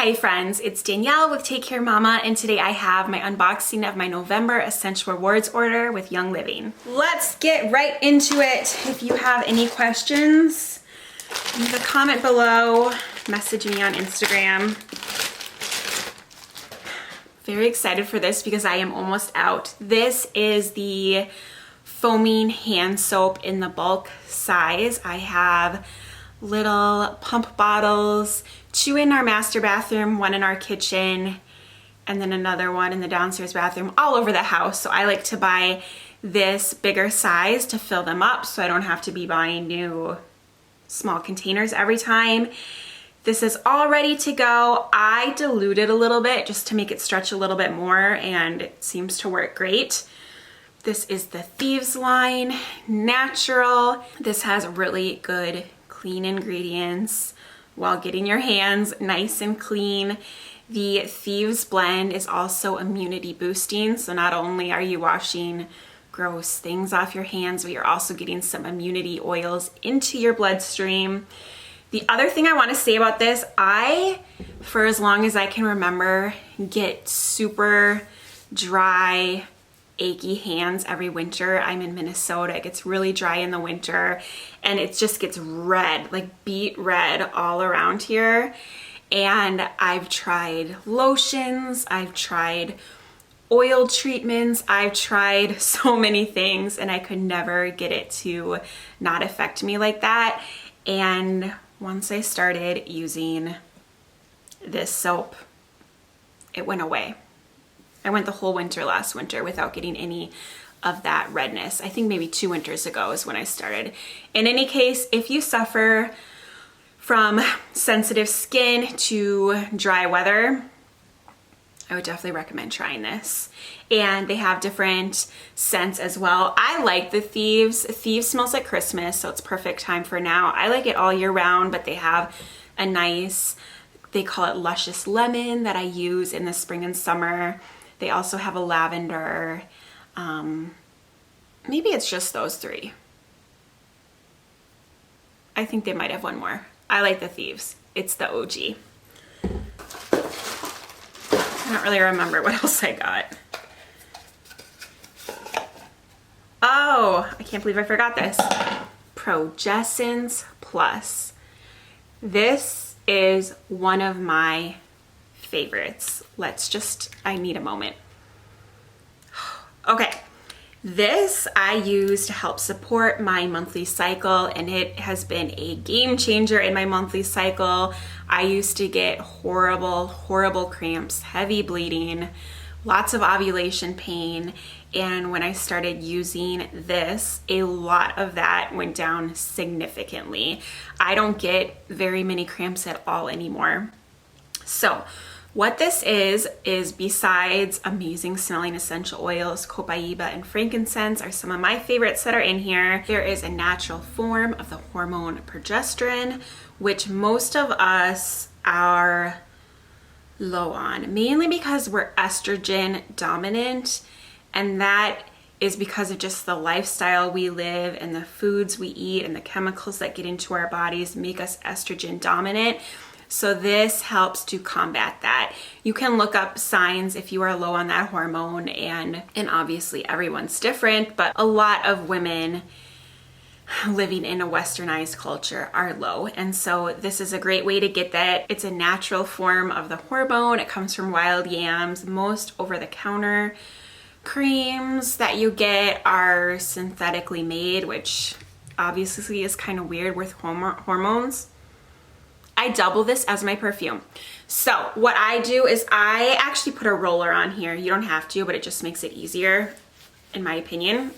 Hi friends, it's Danielle with Take Care Mama, and today I have my unboxing of my November Essential Rewards order with Young Living. Let's get right into it. If you have any questions, leave a comment below, message me on Instagram. Very excited for this because I am almost out. This is the foaming hand soap in the bulk size. I have little pump bottles, 2 in our master bathroom, 1 in our kitchen, and then another one in the downstairs bathroom, all over the house. So I like to buy this bigger size to fill them up so I don't have to be buying new small containers every time. This is all ready to go. I dilute it a little bit just to make it stretch a little bit more, and it seems to work great. This is the Thieves line, natural. This has really good clean ingredients while getting your hands nice and clean. The Thieves blend is also immunity boosting, so not only are you washing gross things off your hands, but you're also getting some immunity oils into your bloodstream. The other thing I want to say about this, I, for as long as I can remember, get super dry, achy hands every winter. I'm in Minnesota. It gets really dry in the winter and it just gets red, like beet red all around here. And I've tried lotions, I've tried oil treatments, I've tried so many things, and I could never get it to not affect me like that. And once I started using this soap, it went away. I went the whole winter last winter without getting any of that redness. I think maybe 2 winters ago is when I started. In any case, if you suffer from sensitive skin to dry weather, I would definitely recommend trying this. And they have different scents as well. I like the Thieves. Thieves smells like Christmas, so it's perfect time for now. I like it all year round, but they have a nice, they call it luscious lemon that I use in the spring and summer. They also have a lavender. Maybe it's just those 3. I think they might have one more. I like the Thieves. It's the OG. I don't really remember what else I got. Oh, I can't believe I forgot this. Progessence Plus. This is one of my favorites. I need a moment. Okay, this I use to help support my monthly cycle, and it has been a game changer in my monthly cycle. I used to get horrible cramps, heavy bleeding, lots of ovulation pain, and when I started using this, a lot of that went down significantly. I don't get very many cramps at all anymore. So what this is besides amazing smelling essential oils, copaiba and frankincense are some of my favorites that are in here. There is a natural form of the hormone progesterone, which most of us are low on, mainly because we're estrogen dominant, and that is because of just the lifestyle we live and the foods we eat and the chemicals that get into our bodies make us estrogen dominant. So this helps to combat that. You can look up signs if you are low on that hormone, and obviously everyone's different, but a lot of women living in a westernized culture are low. And so this is a great way to get that. It's a natural form of the hormone. It comes from wild yams. Most over-the-counter creams that you get are synthetically made, which obviously is kind of weird with hormones. I double this as my perfume. So what I do is I actually put a roller on here. You don't have to, but it just makes it easier, in my opinion.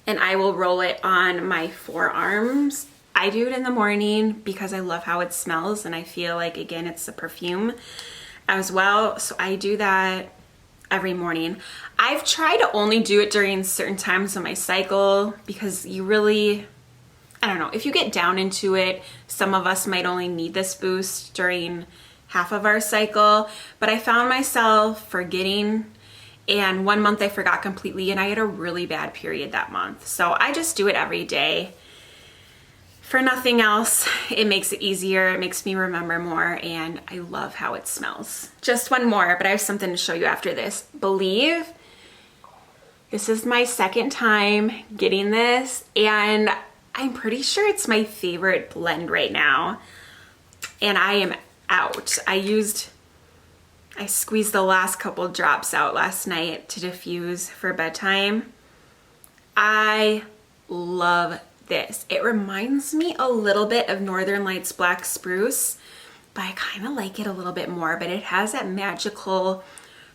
And I will roll it on my forearms. I do it in the morning because I love how it smells, and I feel like, again, it's a perfume as well. So I do that every morning. I've tried to only do it during certain times of my cycle because you really, I don't know, if you get down into it, some of us might only need this boost during half of our cycle, but I found myself forgetting, and one month I forgot completely and I had a really bad period that month. So I just do it every day. For nothing else, it makes it easier, it makes me remember more, and I love how it smells. Just one more, but I have something to show you after this. Believe, this is my second time getting this, and I'm pretty sure it's my favorite blend right now. And I am out. I squeezed the last couple drops out last night to diffuse for bedtime. I love this. It reminds me a little bit of Northern Lights Black Spruce, but I kind of like it a little bit more, but it has that magical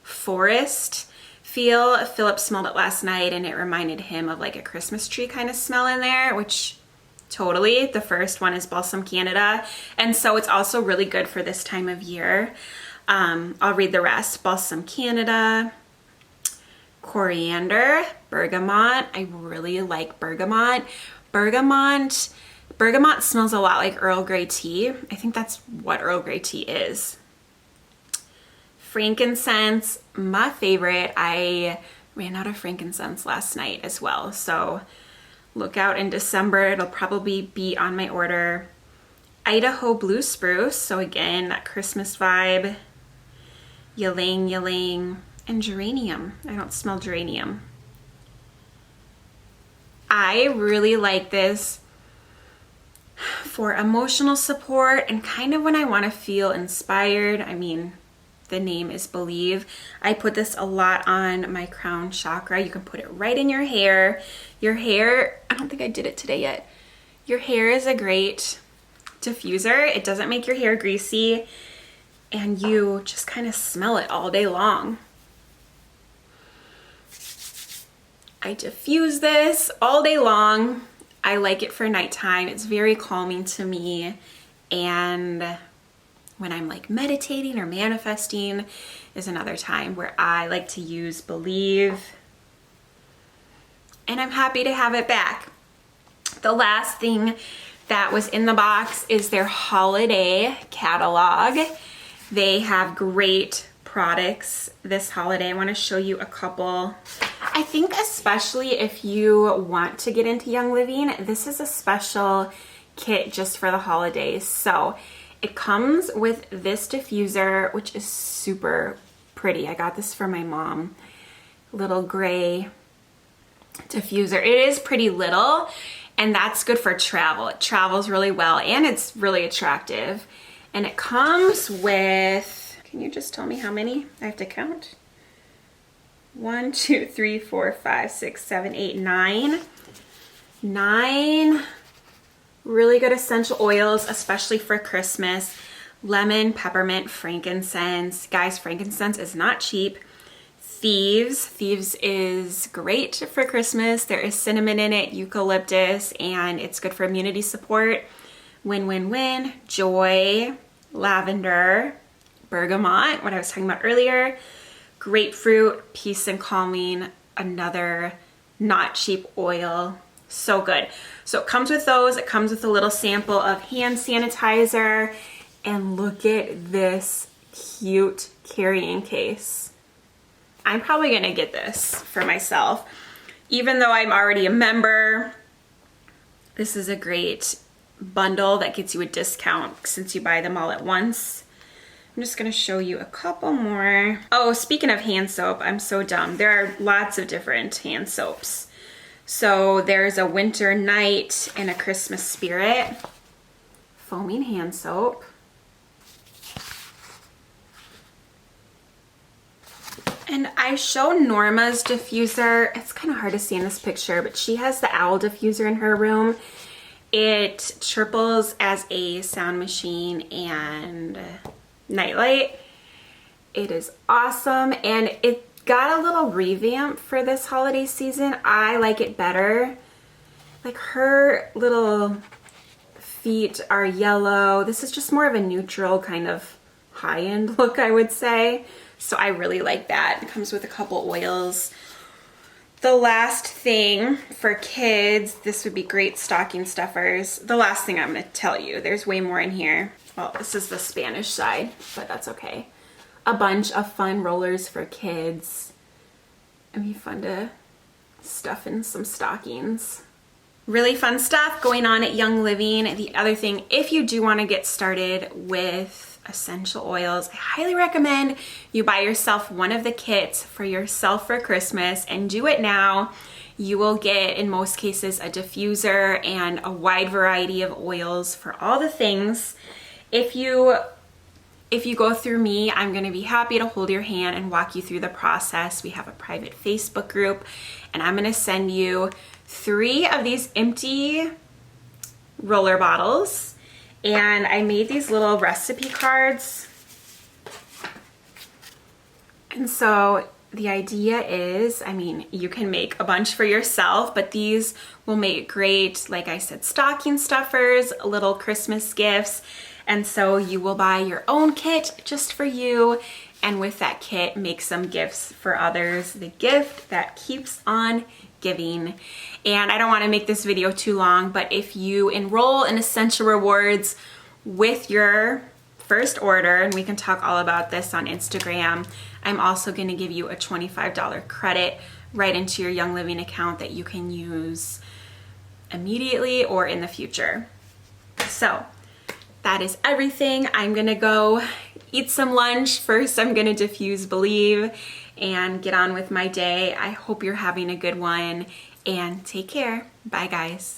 forest feel. Philip smelled it last night and it reminded him of like a Christmas tree kind of smell in there, which totally, the first one is Balsam Canada. And so it's also really good for this time of year. I'll read the rest. Balsam Canada, coriander, bergamot. I really like bergamot. Bergamot smells a lot like Earl Grey tea. I think that's what Earl Grey tea is. Frankincense, my favorite. I ran out of frankincense last night as well. So look out in December. It'll probably be on my order. Idaho Blue Spruce. So again, that Christmas vibe. Ylang ylang. And geranium. I don't smell geranium. I really like this for emotional support and kind of when I want to feel inspired. I mean, the name is Believe. I put this a lot on my crown chakra. You can put it right in your hair. Your hair, I don't think I did it today yet. Your hair is a great diffuser. It doesn't make your hair greasy and you just kind of smell it all day long. I diffuse this all day long. I like it for nighttime. It's very calming to me. And when I'm like meditating or manifesting is another time where I like to use Believe. And I'm happy to have it back. The last thing that was in the box is their holiday catalog. They have great products this holiday. I want to show you a couple. I think especially if you want to get into Young Living, this is a special kit just for the holidays. So it comes with this diffuser, which is super pretty. I got this for my mom. Little gray diffuser. It is pretty little, and that's good for travel. It travels really well, and it's really attractive. And it comes with, can you just tell me how many? I have to count. 1, 2, 3, 4, 5, 6, 7, 8, 9. 9 really good essential oils, especially for Christmas. Lemon, peppermint, frankincense. Guys, frankincense is not cheap. Thieves. Thieves is great for Christmas. There is cinnamon in it, eucalyptus, and it's good for immunity support. Win, win, win. Joy, lavender, bergamot, what I was talking about earlier. Grapefruit, peace and calming, another not cheap oil. So good. So it comes with those. It comes with a little sample of hand sanitizer. And look at this cute carrying case. I'm probably gonna get this for myself. Even though I'm already a member, this is a great bundle that gets you a discount since you buy them all at once. I'm just gonna show you a couple more. Oh, speaking of hand soap, I'm so dumb. There are lots of different hand soaps. So there's a winter night and a Christmas spirit. Foaming hand soap. And I show Norma's diffuser. It's kind of hard to see in this picture, but she has the owl diffuser in her room. It triples as a sound machine and nightlight. It is awesome, and it got a little revamp for this holiday season. I like it better. Like, her little feet are yellow. This is just more of a neutral kind of high-end look, I would say. So I really like that. It comes with a couple oils. The last thing for kids, this would be great stocking stuffers. The last thing I'm going to tell you, there's way more in here. Well, this is the Spanish side, but that's okay. A bunch of fun rollers for kids. It'd be fun to stuff in some stockings. Really fun stuff going on at Young Living. The other thing, if you do want to get started with essential oils, I highly recommend you buy yourself one of the kits for yourself for Christmas and do it now. You will get, in most cases, a diffuser and a wide variety of oils for all the things. If you go through me, I'm going to be happy to hold your hand and walk you through the process. We have a private Facebook group, and I'm going to send you 3 of these empty roller bottles, and I made these little recipe cards. And so the idea is, I mean, you can make a bunch for yourself, but these will make great, like I said, stocking stuffers, little Christmas gifts. And so you will buy your own kit just for you, and with that kit, make some gifts for others. The gift that keeps on giving. And I don't want to make this video too long, but if you enroll in Essential Rewards with your first order, and we can talk all about this on Instagram, I'm also going to give you a $25 credit right into your Young Living account that you can use immediately or in the future. So that is everything. I'm going to go eat some lunch. First, I'm going to diffuse Believe and get on with my day. I hope you're having a good one, and take care. Bye, guys.